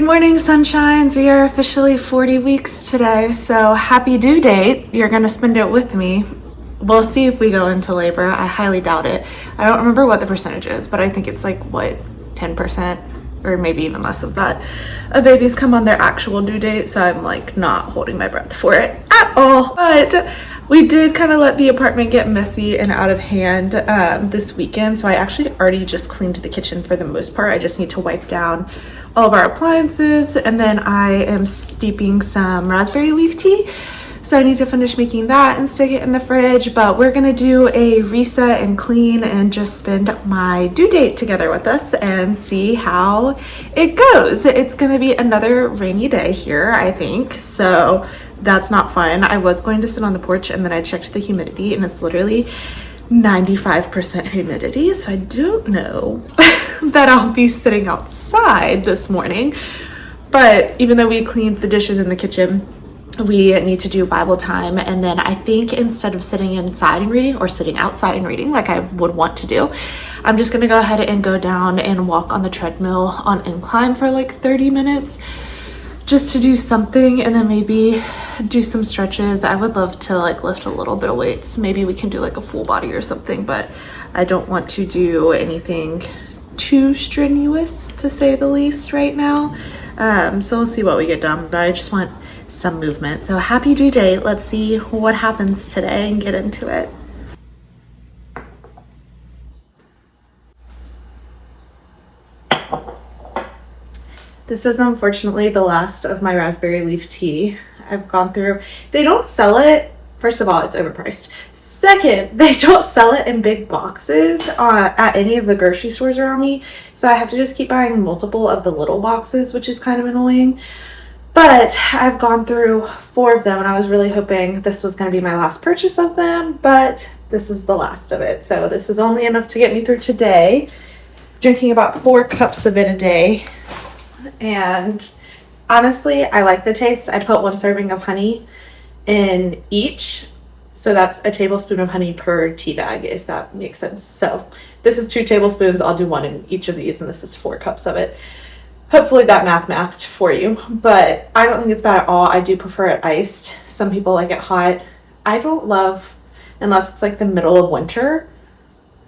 Good morning, sunshines. We are officially 40 weeks today, so happy due date. You're gonna spend it with me. We'll see if we go into labor. I highly doubt it. I don't remember what the percentage is, but I think it's like, 10%? Or maybe even less of that, of babies come on their actual due date, so I'm like not holding my breath for it at all. But we did kind of let the apartment get messy and out of hand this weekend, so I actually already just cleaned the kitchen for the most part. I just need to wipe down all of our appliances, and then I am steeping some raspberry leaf tea. So I need to finish making that and stick it in the fridge, but we're gonna do a reset and clean and just spend my due date together with us and see how it goes. It's gonna be another rainy day here, I think, so that's not fun. I was going to sit on the porch and then I checked the humidity and it's literally 95% humidity, so I don't know that I'll be sitting outside this morning. But even though we cleaned the dishes in the kitchen, we need to do Bible time, and then I think instead of sitting inside and reading or sitting outside and reading like I would want to do, I'm just gonna go ahead and go down and walk on the treadmill on incline for like 30 minutes just to do something, and then maybe do some stretches. I would love to like lift a little bit of weights. Maybe we can do like a full body or something, but I don't want to do anything too strenuous, to say the least, right now. So we'll see what we get done, but I just want some movement. So happy due date. Let's see what happens today and get into it. This is unfortunately the last of my raspberry leaf tea. I've gone through, they don't sell it. First of all, it's overpriced. Second, they don't sell it in big boxes at any of the grocery stores around me. So I have to just keep buying multiple of the little boxes, which is kind of annoying. But I've gone through 4 of them and I was really hoping this was going to be my last purchase of them, but this is the last of it. So this is only enough to get me through today. Drinking about 4 cups of it a day. And honestly, I like the taste. I put 1 serving of honey in each. So that's a tablespoon of honey per tea bag, if that makes sense. So this is 2 tablespoons. I'll do 1 in each of these, and this is 4 cups of it. Hopefully that mathed for you, but I don't think it's bad at all. I do prefer it iced. Some people like it hot. I don't love, unless it's like the middle of winter,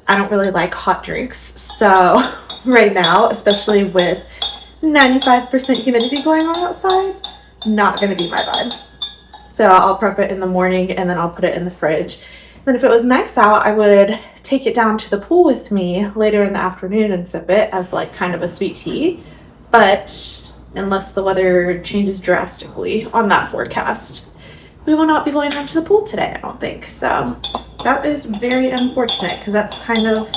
I don't really like hot drinks. So right now, especially with 95% humidity going on outside, not going to be my vibe. So I'll prep it in the morning and then I'll put it in the fridge. Then if it was nice out, I would take it down to the pool with me later in the afternoon and sip it as like kind of a sweet tea. But unless the weather changes drastically on that forecast, we will not be going down to the pool today, I don't think. So that is very unfortunate because that's kind of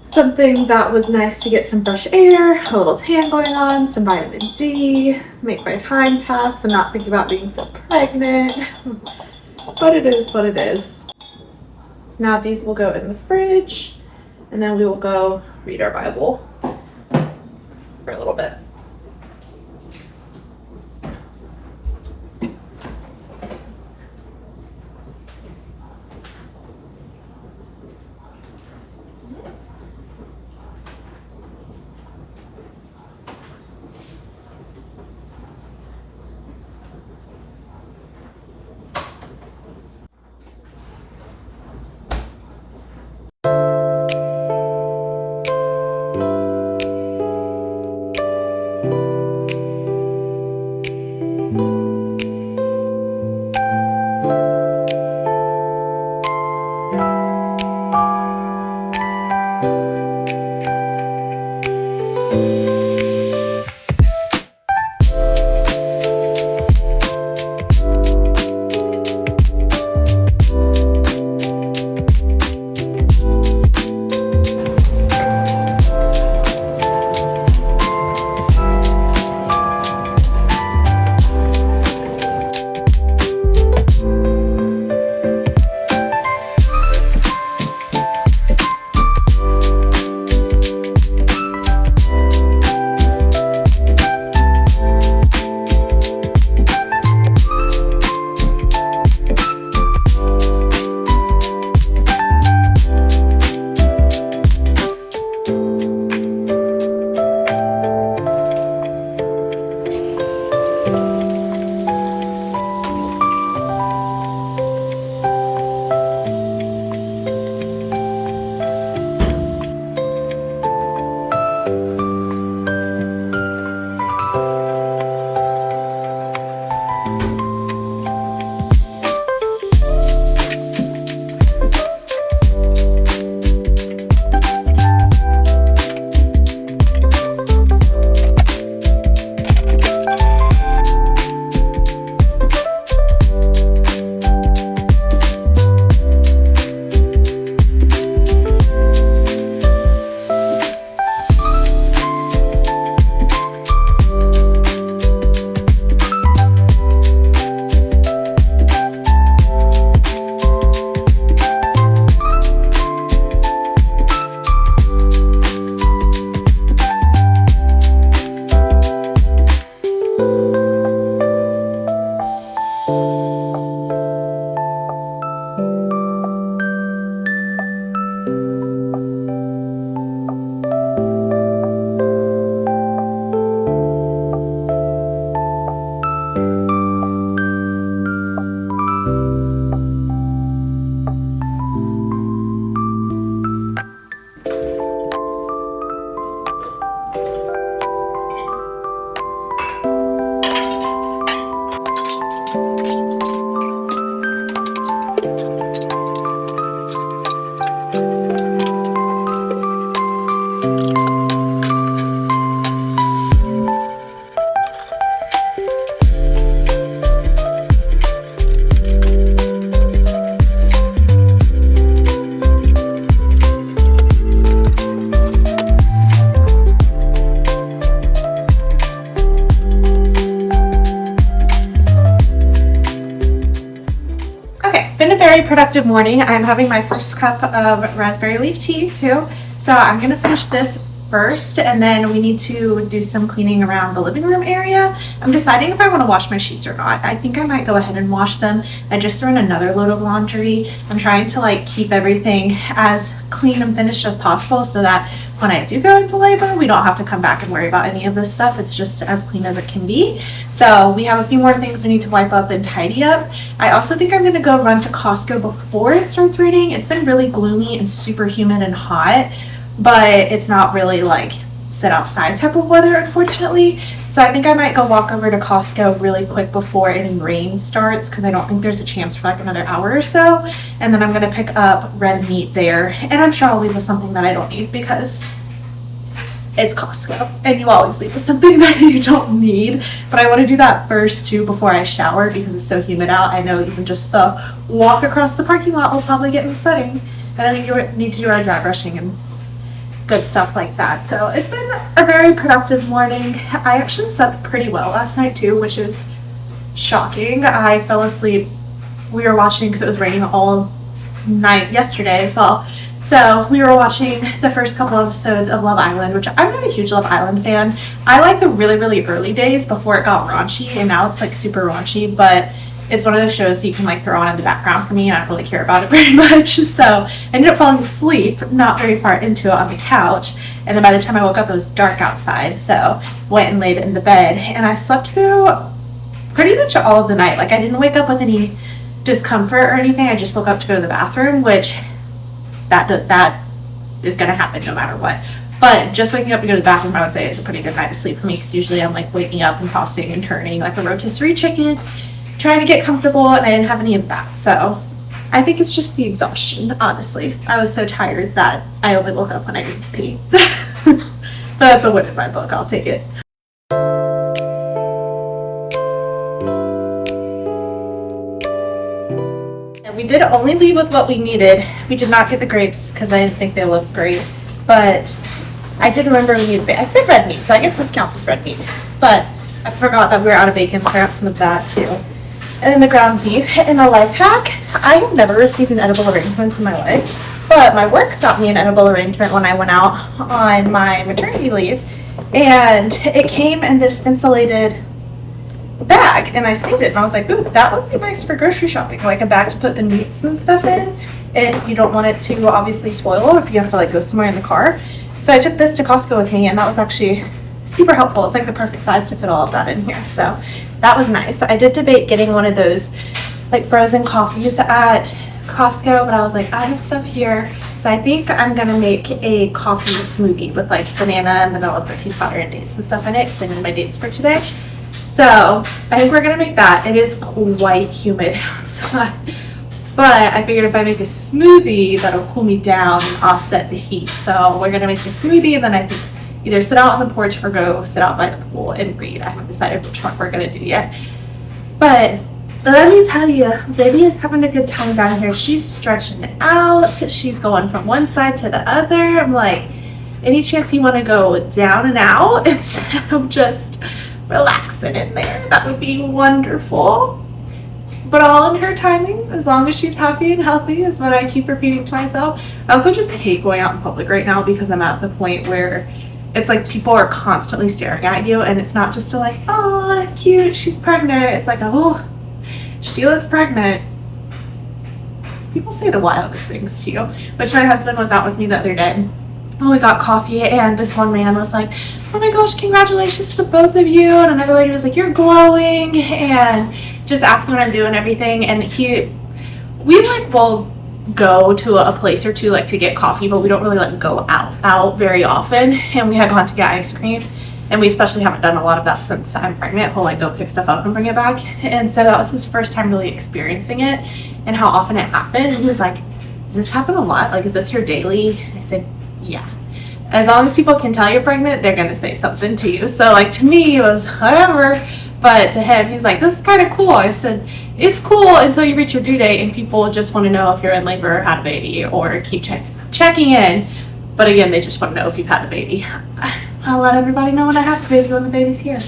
something that was nice to get some fresh air, a little tan going on, some vitamin D, make my time pass and not think about being so pregnant. But it is what it is. So now these will go in the fridge and then we will go read our Bible for a little bit. very productive morning. I'm having my first cup of raspberry leaf tea too. So I'm gonna finish this first, and then we need to do some cleaning around the living room area. I'm deciding if I want to wash my sheets or not. I think I might go ahead and wash them. I just threw in another load of laundry. I'm trying to like keep everything as clean and finished as possible so that when I do go into labor, we don't have to come back and worry about any of this stuff. It's just as clean as it can be. So we have a few more things we need to wipe up and tidy up. I also think I'm gonna go run to Costco before it starts raining. It's been really gloomy and super humid and hot, but it's not really like sit outside type of weather, unfortunately. So I think I might go walk over to Costco really quick before any rain starts, because I don't think there's a chance for like another hour or so. And then I'm gonna pick up red meat there, and I'm sure I'll leave with something that I don't need because it's Costco and you always leave with something that you don't need. But I want to do that first too before I shower because it's so humid out. I know even just the walk across the parking lot will probably get me sweating, and I need to do our dry brushing and good stuff like that. So it's been a very productive morning. I actually slept pretty well last night too, which is shocking. I fell asleep. We were watching, because it was raining all night yesterday as well. So we were watching the first couple episodes of Love Island, which I'm not a huge Love Island fan. I like the really, really early days before it got raunchy, and now it's like super raunchy, but it's one of those shows you can like throw on in the background for me, and I don't really care about it very much. So I ended up falling asleep not very far into it on the couch, and then by the time I woke up it was dark outside, so went and laid in the bed, and I slept through pretty much all of the night. Like I didn't wake up with any discomfort or anything. I just woke up to go to the bathroom, which that is going to happen no matter what. But just waking up to go to the bathroom, I would say, is a pretty good night of sleep for me, because usually I'm like waking up and tossing and turning like a rotisserie chicken, trying to get comfortable, and I didn't have any of that. So I think it's just the exhaustion, honestly. I was so tired that I only woke up when I needed to pee. But that's a win in my book. I'll take it. And we did only leave with what we needed. We did not get the grapes because I didn't think they looked great. But I did remember we needed I said red meat, so I guess this counts as red meat. But I forgot that we were out of bacon, so I got some of that too. And then the ground beef and a life hack. I have never received an edible arrangement in my life, but my work got me an edible arrangement when I went out on my maternity leave, and it came in this insulated bag, and I saved it, and I was like, ooh, that would be nice for grocery shopping, like a bag to put the meats and stuff in if you don't want it to obviously spoil, or if you have to like go somewhere in the car. So I took this to Costco with me, and that was actually super helpful. It's like the perfect size to fit all of that in here, so that was nice. I did debate getting one of those like frozen coffees at Costco, but I was like, I have stuff here, so I think I'm gonna make a coffee smoothie with like banana and vanilla protein powder and dates and stuff in it, because I need my dates for today. So I think we're gonna make that. It is quite humid outside, but I figured if I make a smoothie, that'll cool me down and offset the heat. So we're gonna make a smoothie, and then I think either sit out on the porch or go sit out by the pool and read. I haven't decided which one we're gonna do yet. But let me tell you, baby is having a good time down here. She's stretching out. She's going from one side to the other. I'm like, any chance you want to go down and out instead of just relaxing in there? That would be wonderful. But all in her timing, as long as she's happy and healthy, is what I keep repeating to myself. I also just hate going out in public right now, because I'm at the point where it's like people are constantly staring at you, and it's not just like, oh, cute, she's pregnant. It's like, oh, she looks pregnant. People say the wildest things to you, which my husband was out with me the other day. Oh, we got coffee, and this one man was like, oh my gosh, congratulations to both of you. And another lady was like, you're glowing, and just asking what I'm doing and everything. And we like will go to a place or two like to get coffee, but we don't really like go out very often. And we had gone to get ice cream, and we especially haven't done a lot of that since I'm pregnant. He'll like go pick stuff up and bring it back, and so that was his first time really experiencing it and how often it happened. And he was like, does this happen a lot? Like, is this your daily? I said, yeah. As long as people can tell you're pregnant, they're gonna say something to you. So like, to me it was whatever, but to him he's like, this is kind of cool. I said, it's cool until you reach your due date and people just want to know if you're in labor or had a baby, or keep checking in. But again, they just want to know if you've had the baby. I'll let everybody know when I have the baby, when the baby's here.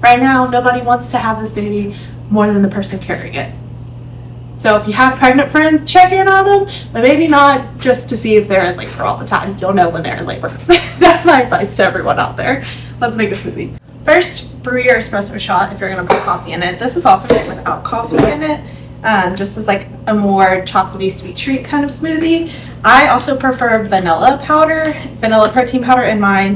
Right now, nobody wants to have this baby more than the person carrying it. So if you have pregnant friends, check in on them, but maybe not just to see if they're in labor all the time. You'll know when they're in labor. That's my advice to everyone out there. Let's make a smoothie. First, brew your espresso shot if you're gonna put coffee in it. This is also made without coffee in it, just as like a more chocolatey sweet treat kind of smoothie. I also prefer vanilla protein powder in mine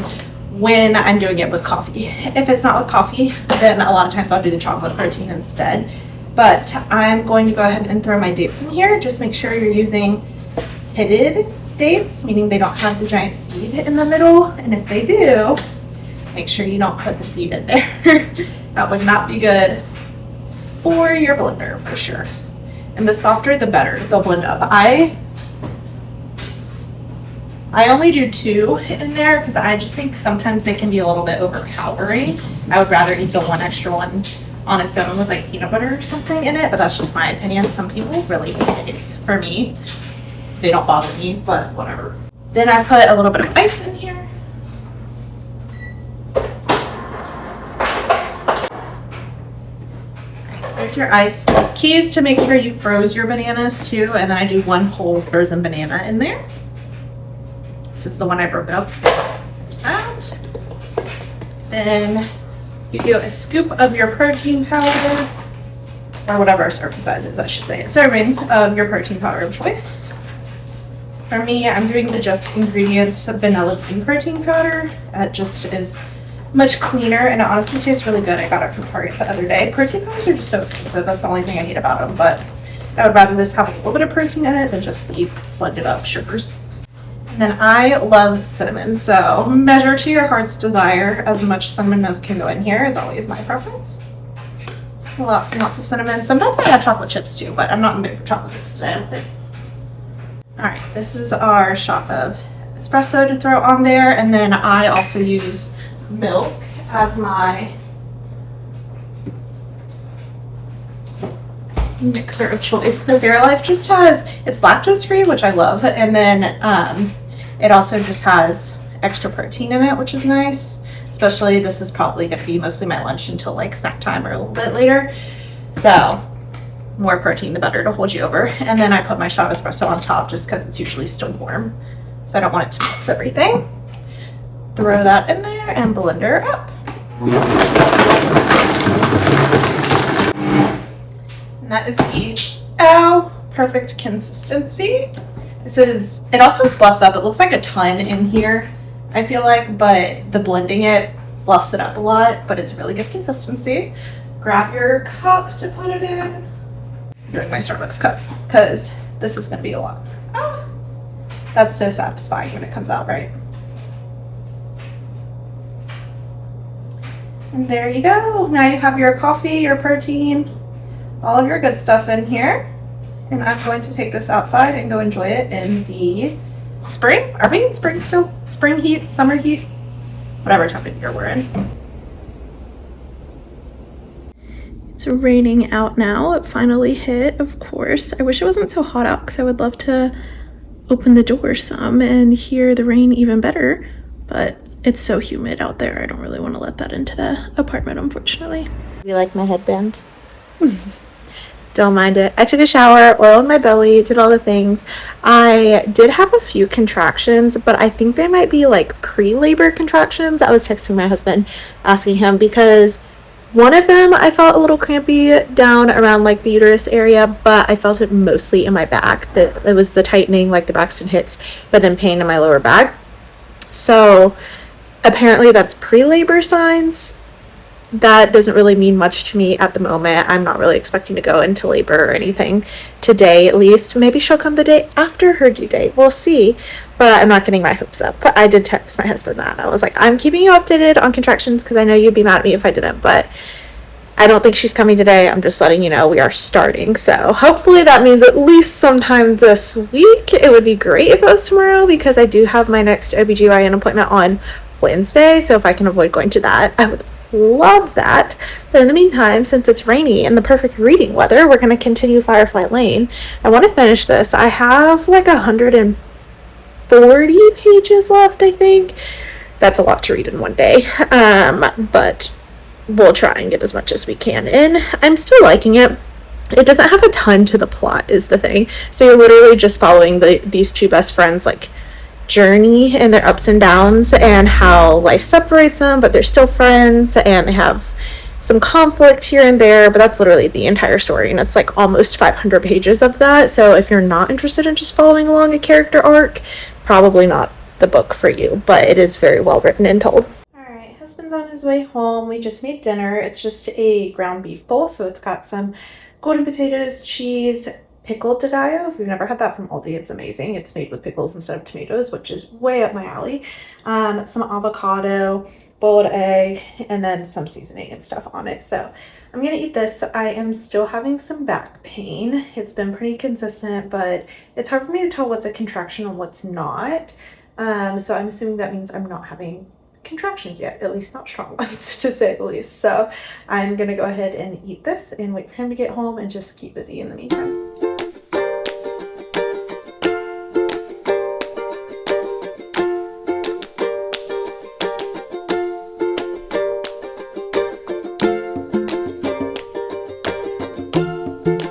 when I'm doing it with coffee. If it's not with coffee, then a lot of times I'll do the chocolate protein instead. But I'm going to go ahead and throw my dates in here. Just make sure you're using pitted dates, meaning they don't have the giant seed in the middle. And if they do, make sure you don't put the seed in there. That would not be good for your blender for sure. And the softer, the better. They'll blend up. I only do 2 in there because I just think sometimes they can be a little bit overpowering. I would rather eat the one extra one on its own with like peanut butter or something in it, but that's just my opinion. Some people really hate it. For me, they don't bother me, but whatever. Then I put a little bit of ice in here. There's your ice. Key is to make sure you froze your bananas too, and then I do 1 whole frozen banana in there. This is the one I broke up, so there's that. Then you do a scoop of your protein powder, or whatever our serving size is, I should say. A serving of your protein powder of choice. For me, I'm doing the Just Ingredients vanilla bean protein powder. That just is much cleaner, and it honestly tastes really good. I got it from Target the other day. Protein powders are just so expensive. That's the only thing I hate about them, but I would rather this have a little bit of protein in it than just be blended up sugars. And then I love cinnamon, so measure to your heart's desire. As much cinnamon as can go in here is always my preference. Lots and lots of cinnamon. Sometimes I add chocolate chips too, but I'm not in the mood for chocolate chips today, I don't think. All right, this is our shot of espresso to throw on there, and then I also use milk as my mixer of choice. The Fairlife just has, it's lactose free, which I love, and then it also just has extra protein in it, which is nice. Especially, this is probably going to be mostly my lunch until like snack time or a little bit later. So more protein, the better to hold you over. And then I put my shot of espresso on top just because it's usually still warm. So I don't want it to mix everything. Throw that in there and blend her up. And that is the perfect consistency. It also fluffs up. It looks like a ton in here, I feel like, but the blending it fluffs it up a lot, but it's really good consistency. Grab your cup to put it in. I'm doing my Starbucks cup because this is going to be a lot. Oh, that's so satisfying when it comes out, right? And there you go. Now you have your coffee, your protein, all of your good stuff in here. And I'm going to take this outside and go enjoy it in the spring. Are we in spring still? Spring heat, summer heat, whatever time of year we're in. It's raining out now. It finally hit, of course. I wish it wasn't so hot out because I would love to open the door some and hear the rain even better, but it's so humid out there. I don't really want to let that into the apartment, unfortunately. You like my headband? Don't mind it. I took a shower, oiled my belly, did all the things. I did have a few contractions, but I think they might be like pre-labor contractions. I was texting my husband, asking him, because one of them I felt a little crampy down around like the uterus area, but I felt it mostly in my back. That it was the tightening, like the Braxton Hicks, but then pain in my lower back. So apparently that's pre-labor signs. That doesn't really mean much to me at the moment. I'm not really expecting to go into labor or anything today, at least. Maybe she'll come the day after her due date. We'll see, but I'm not getting my hopes up. But I did text my husband that. I was like, I'm keeping you updated on contractions because I know you'd be mad at me if I didn't, but I don't think she's coming today. I'm just letting you know we are starting. So hopefully that means at least sometime this week. It would be great if it was tomorrow because I do have my next OBGYN appointment on Wednesday. So if I can avoid going to that, I would love that. But in the meantime, since it's rainy and the perfect reading weather, we're going to continue Firefly Lane. I want to finish this. I have like 140 pages left, I think. That's a lot to read in one day. But we'll try and get as much as we can in. I'm still liking it. it doesn't have a ton to the plot is the thing. So you're literally just following these two best friends like journey and their ups and downs and how life separates them, but they're still friends and they have some conflict here and there, but that's literally the entire story, and it's like almost 500 pages of that. So if you're not interested in just following along a character arc, probably not the book for you, but it is very well written and told. Alright, husband's on his way home. We just made dinner. It's just a ground beef bowl, so it's got some golden potatoes, cheese, pickled de gallo. If you've never had that from Aldi, it's amazing. It's made with pickles instead of tomatoes, which is way up my alley. Some avocado, boiled egg, and then some seasoning and stuff on it. So I'm gonna eat this. I am still having some back pain. It's been pretty consistent, but it's hard for me to tell what's a contraction and what's not. So I'm assuming that means I'm not having contractions yet, at least not strong ones, to say the least. So I'm gonna go ahead and eat this and wait for him to get home and just keep busy in the meantime.